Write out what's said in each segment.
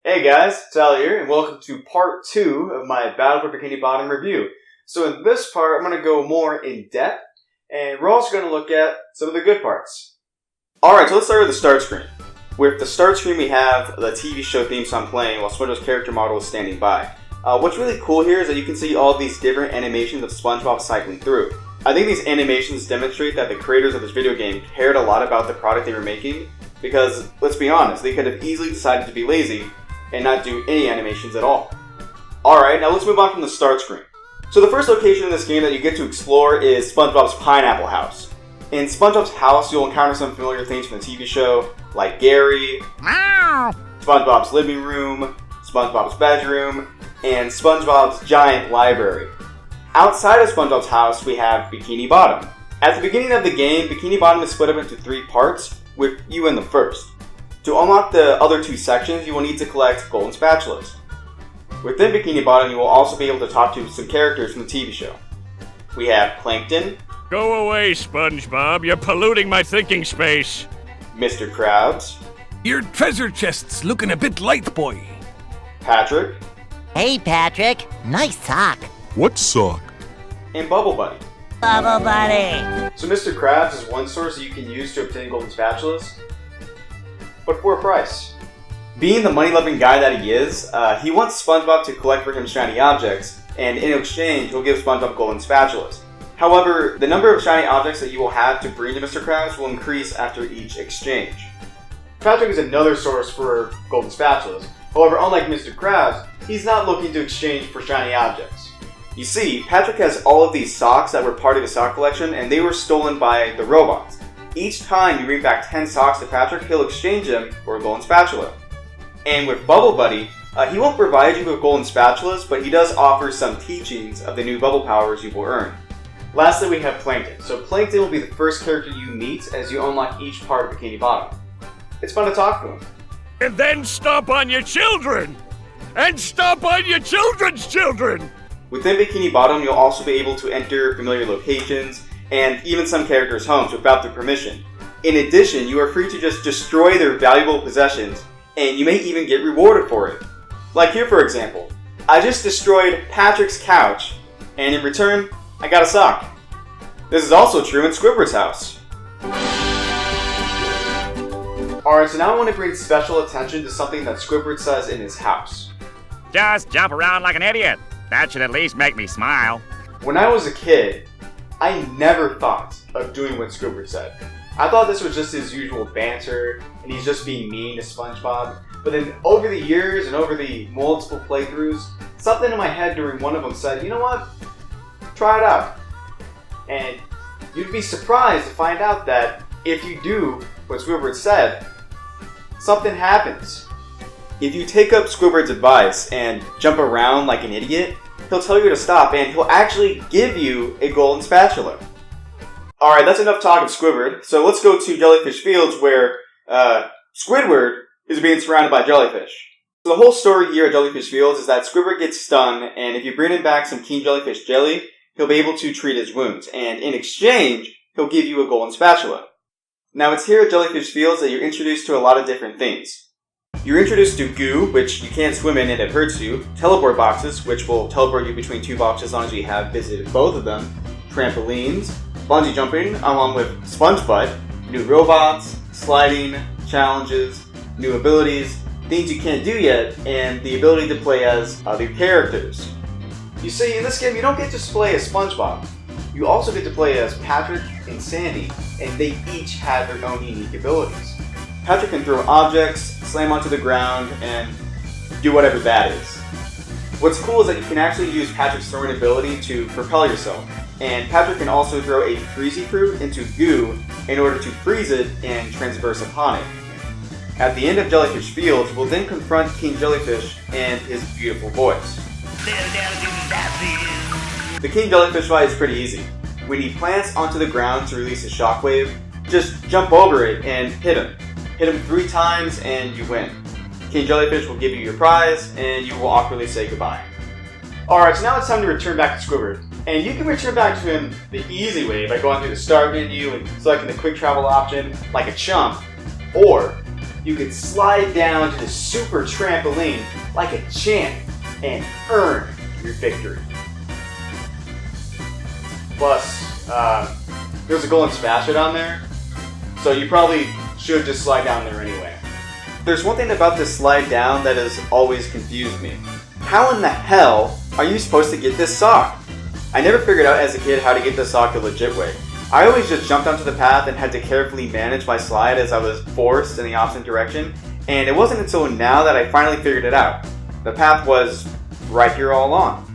Hey guys, Tyler here, and welcome to part 2 of my Battle for Bikini Bottom review. So in this part, I'm going to go more in depth, and we're also going to look at some of the good parts. Alright, so let's start with the start screen. With the start screen, we have the TV show theme song playing while SpongeBob's character model is standing by. What's really cool here is that you can see all these different animations of SpongeBob cycling through. I think these animations demonstrate that the creators of this video game cared a lot about the product they were making, because, let's be honest, they could have easily decided to be lazy and not do any animations at all. Alright, now let's move on from the start screen. So the first location in this game that you get to explore is SpongeBob's Pineapple House. In SpongeBob's house, you'll encounter some familiar things from the TV show, like Gary, SpongeBob's living room, SpongeBob's bedroom, and SpongeBob's giant library. Outside of SpongeBob's house, we have Bikini Bottom. At the beginning of the game, Bikini Bottom is split up into 3 parts, with you in the first. To unlock the other 2 sections, you will need to collect golden spatulas. Within Bikini Bottom, you will also be able to talk to some characters from the TV show. We have Plankton. Go away, SpongeBob. You're polluting my thinking space. Mr. Krabs. Your treasure chest's looking a bit light, boy. Patrick. Hey, Patrick. Nice sock. What sock? And Bubble Buddy. Bubble Buddy. So Mr. Krabs is one source that you can use to obtain golden spatulas, but for a price. Being the money-loving guy that he is, he wants SpongeBob to collect for him shiny objects, and in exchange, he'll give SpongeBob golden spatulas. However, the number of shiny objects that you will have to bring to Mr. Krabs will increase after each exchange. Patrick is another source for golden spatulas. However, unlike Mr. Krabs, he's not looking to exchange for shiny objects. You see, Patrick has all of these socks that were part of his sock collection, and they were stolen by the robots. Each time you bring back 10 socks to Patrick, he'll exchange them for a golden spatula. And with Bubble Buddy, he won't provide you with golden spatulas, but he does offer some teachings of the new bubble powers you will earn. Lastly, we have Plankton. So Plankton will be the first character you meet as you unlock each part of Bikini Bottom. It's fun to talk to him. And then stomp on your children! And stomp on your children's children! Within Bikini Bottom, you'll also be able to enter familiar locations, and even some characters' homes without their permission. In addition, you are free to just destroy their valuable possessions, and you may even get rewarded for it. Like here, for example, I just destroyed Patrick's couch, and in return, I got a sock. This is also true in Squidward's house. Alright, so now I want to bring special attention to something that Squidward says in his house. Just jump around like an idiot. That should at least make me smile. When I was a kid, I never thought of doing what Squidward said. I thought this was just his usual banter, and he's just being mean to SpongeBob. But then over the years and over the multiple playthroughs, something in my head during one of them said, you know what? Try it out. And you'd be surprised to find out that if you do what Squidward said, something happens. If you take up Squidward's advice and jump around like an idiot, he'll tell you to stop, and he'll actually give you a golden spatula. Alright, that's enough talk of Squidward, so let's go to Jellyfish Fields where Squidward is being surrounded by jellyfish. So the whole story here at Jellyfish Fields is that Squidward gets stung, and if you bring him back some King Jellyfish jelly, he'll be able to treat his wounds, and in exchange, he'll give you a golden spatula. Now it's here at Jellyfish Fields that you're introduced to a lot of different things. You're introduced to goo, which you can't swim in and it hurts you, teleport boxes, which will teleport you between 2 boxes as long as you have visited both of them, trampolines, bungee jumping, along with SpongeBob, new robots, sliding, challenges, new abilities, things you can't do yet, and the ability to play as other characters. You see, in this game you don't get to just play as SpongeBob. You also get to play as Patrick and Sandy, and they each have their own unique abilities. Patrick can throw objects, slam onto the ground, and do whatever that is. What's cool is that you can actually use Patrick's throwing ability to propel yourself, and Patrick can also throw a freezy fruit into goo in order to freeze it and transverse upon it. At the end of Jellyfish Fields, we'll then confront King Jellyfish and his beautiful voice. The King Jellyfish fight is pretty easy. When he plants onto the ground to release a shockwave, just jump over it and hit him. Hit him 3 times and you win. King Jellyfish will give you your prize and you will awkwardly say goodbye. Alright, so now it's time to return back to Squidward. And you can return back to him the easy way by going through the start menu and selecting the quick travel option like a chump. Or you could slide down to the super trampoline like a champ and earn your victory. Plus, there's a golden spatula down there, so you probably should just slide down there anyway. There's one thing about this slide down that has always confused me. How in the hell are you supposed to get this sock? I never figured out as a kid how to get this sock the legit way. I always just jumped onto the path and had to carefully manage my slide as I was forced in the opposite direction, and it wasn't until now that I finally figured it out. The path was right here all along.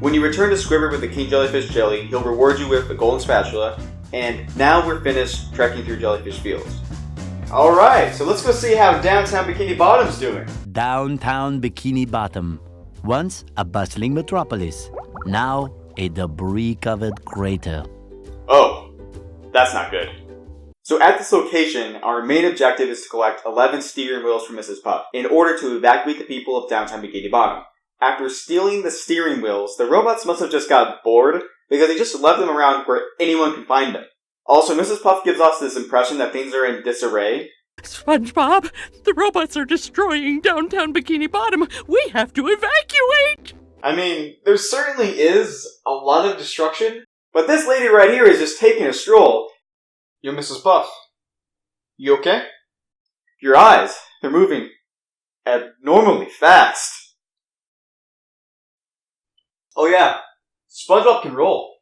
When you return to Squidward with the King Jellyfish Jelly, he'll reward you with a golden spatula, and now we're finished trekking through Jellyfish Fields. Alright, so let's go see how downtown Bikini Bottom's doing. Downtown Bikini Bottom. Once a bustling metropolis, now a debris-covered crater. Oh, that's not good. So at this location, our main objective is to collect 11 steering wheels from Mrs. Puff in order to evacuate the people of downtown Bikini Bottom. After stealing the steering wheels, the robots must have just got bored because they just left them around where anyone can find them. Also, Mrs. Puff gives us this impression that things are in disarray. SpongeBob, the robots are destroying downtown Bikini Bottom. We have to evacuate! I mean, there certainly is a lot of destruction, but this lady right here is just taking a stroll. Yo, Mrs. Puff, you okay? Your eyes, they're moving abnormally fast. Oh yeah, SpongeBob can roll.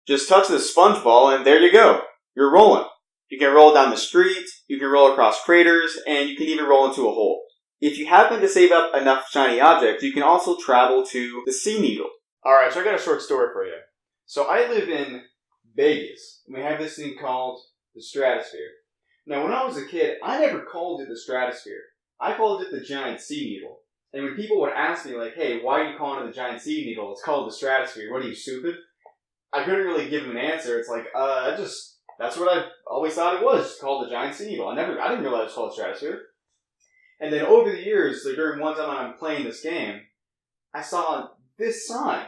Just touch the sponge ball and there you go. You're rolling. You can roll down the street, you can roll across craters, and you can even roll into a hole. If you happen to save up enough shiny objects, you can also travel to the Sea Needle. Alright, so I got a short story for you. So I live in Vegas, and we have this thing called the Stratosphere. Now when I was a kid, I never called it the Stratosphere. I called it the Giant Sea Needle. And when people would ask me, like, hey, why are you calling it the Giant Sea Needle? It's called the Stratosphere. What are you, stupid? I couldn't really give them an answer. It's like, that's what I always thought it was, called the Giant Sea Needle. I didn't realize it was called the Stratosphere. And then over the years, like during one time when I'm playing this game, I saw this sign.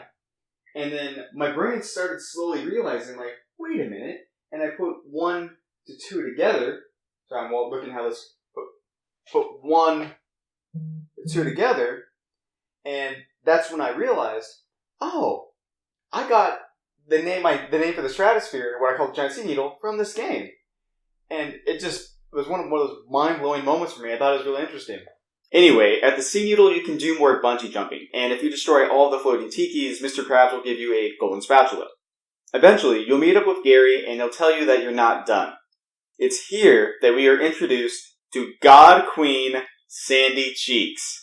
And then my brain started slowly realizing, like, wait a minute. And I put 1 to 2 together. So I'm looking how this put 1 to 2 together. And that's when I realized, oh, I got the name for the Stratosphere, what I call the Giant Sea Needle, from this game. And it was one of those mind-blowing moments for me. I thought it was really interesting. Anyway, at the Sea Needle, you can do more bungee jumping, and if you destroy all the floating tikis, Mr. Krabs will give you a golden spatula. Eventually, you'll meet up with Gary, and he'll tell you that you're not done. It's here that we are introduced to God Queen Sandy Cheeks.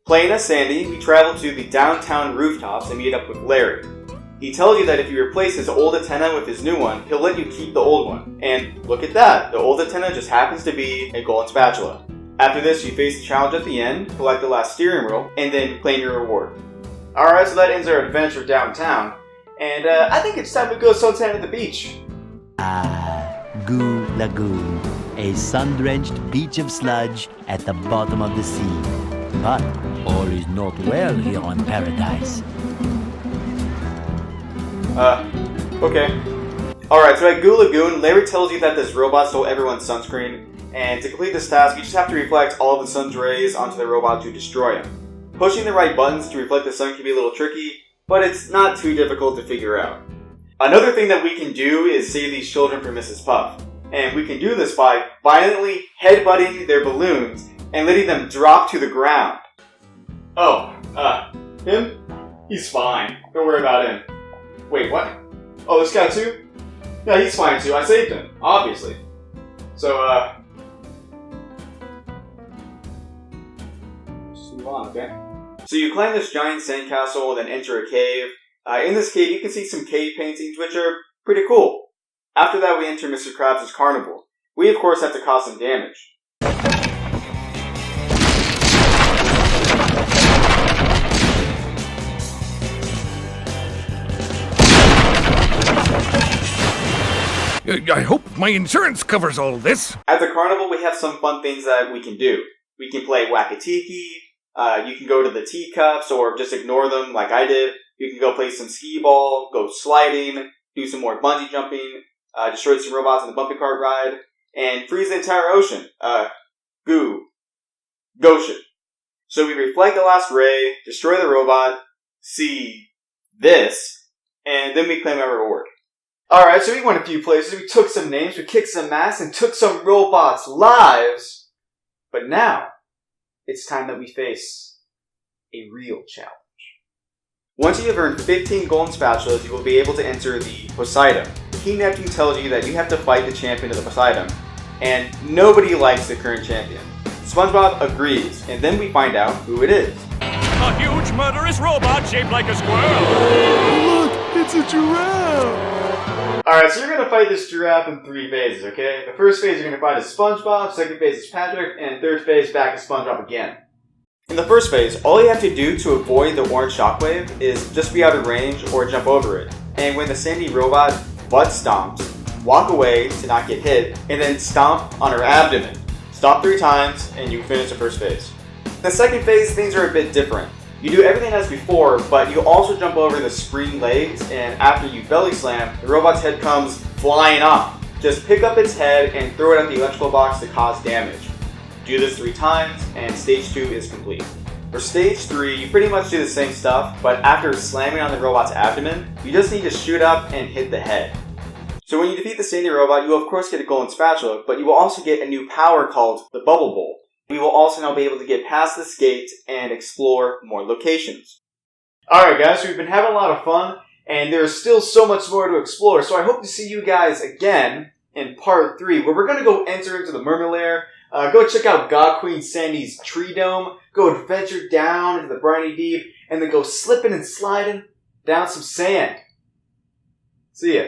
Playing as Sandy, we travel to the downtown Rooftops and meet up with Larry. He tells you that if you replace his old antenna with his new one, he'll let you keep the old one. And look at that, the old antenna just happens to be a golden spatula. After this, you face the challenge at the end, collect the last steering wheel, and then claim your reward. Alright, so that ends our adventure downtown. And I think it's time to go suntan at the beach. Goo Lagoon, a sun-drenched beach of sludge at the bottom of the sea. But all is not well here on Paradise. Okay. Alright, so at Goo Lagoon, Larry tells you that this robot stole everyone's sunscreen, and to complete this task, you just have to reflect all of the sun's rays onto the robot to destroy him. Pushing the right buttons to reflect the sun can be a little tricky, but it's not too difficult to figure out. Another thing that we can do is save these children from Mrs. Puff, and we can do this by violently headbutting their balloons and letting them drop to the ground. Oh, him? He's fine. Don't worry about him. Wait, what? Oh, this guy too? Yeah, he's fine too. I saved him, obviously. So, just move on, okay? So you climb this giant sandcastle and then enter a cave. In this cave, you can see some cave paintings, which are pretty cool. After that, we enter Mr. Krabs' carnival. We, of course, have to cause some damage. I hope my insurance covers all this. At the carnival, we have some fun things that we can do. We can play Whack-A-Tiki, you can go to the teacups or just ignore them like I did. You can go play some skee-ball, go sliding, do some more bungee jumping, destroy some robots in the bumpy cart ride, and freeze the entire ocean. Goshen. So we reflect the last ray, destroy the robot, see this, and then we claim our reward. Alright, so we went a few places, we took some names, we kicked some ass, and took some robots' lives. But now, it's time that we face a real challenge. Once you have earned 15 golden spatulas, you will be able to enter the Poseidon. King Neptune tells you that you have to fight the champion of the Poseidon, and nobody likes the current champion. SpongeBob agrees, and then we find out who it is. A huge murderous robot shaped like a squirrel. Look, it's a giraffe. Alright, so you're going to fight this giraffe in 3 phases, okay? The first phase you're going to fight is SpongeBob, second phase is Patrick, and third phase back to SpongeBob again. In the first phase, all you have to do to avoid the orange shockwave is just be out of range or jump over it. And when the sandy robot butt stomps, walk away to not get hit, and then stomp on her abdomen. Stomp 3 times, and you finish the first phase. In the second phase, things are a bit different. You do everything as before, but you also jump over the spring legs, and after you belly slam, the robot's head comes flying off. Just pick up its head and throw it at the electrical box to cause damage. Do this 3 times, and stage 2 is complete. For stage 3, you pretty much do the same stuff, but after slamming on the robot's abdomen, you just need to shoot up and hit the head. So when you defeat the sandy robot, you will of course get a golden spatula, but you will also get a new power called the Bubble Bolt. We will also now be able to get past this gate and explore more locations. Alright guys, so we've been having a lot of fun, and there's still so much more to explore, so I hope to see you guys again in part 3, where we're going to go enter into the Mermaid Lair, go check out God Queen Sandy's tree dome, go adventure down into the briny deep, and then go slipping and sliding down some sand. See ya.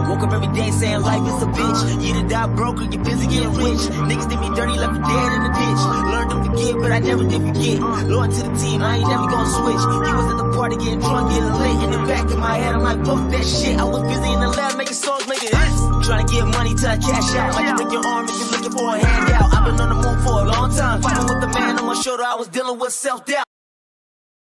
Woke up every day saying life is a bitch. You done die broke or you busy getting rich. Niggas did me dirty, left me dead in the ditch. Learned to forgive, but I never did forget. Loyal to the team, I ain't never gonna switch. You was at the party getting drunk, getting lit. In the back of my head, I'm like, fuck that shit. I was busy in the lab making songs, making hits. Trying to get money till I cash out. Like you break your arm if you're looking for a handout. I've been on the move for a long time. Fighting with the man on my shoulder, I was dealing with self-doubt.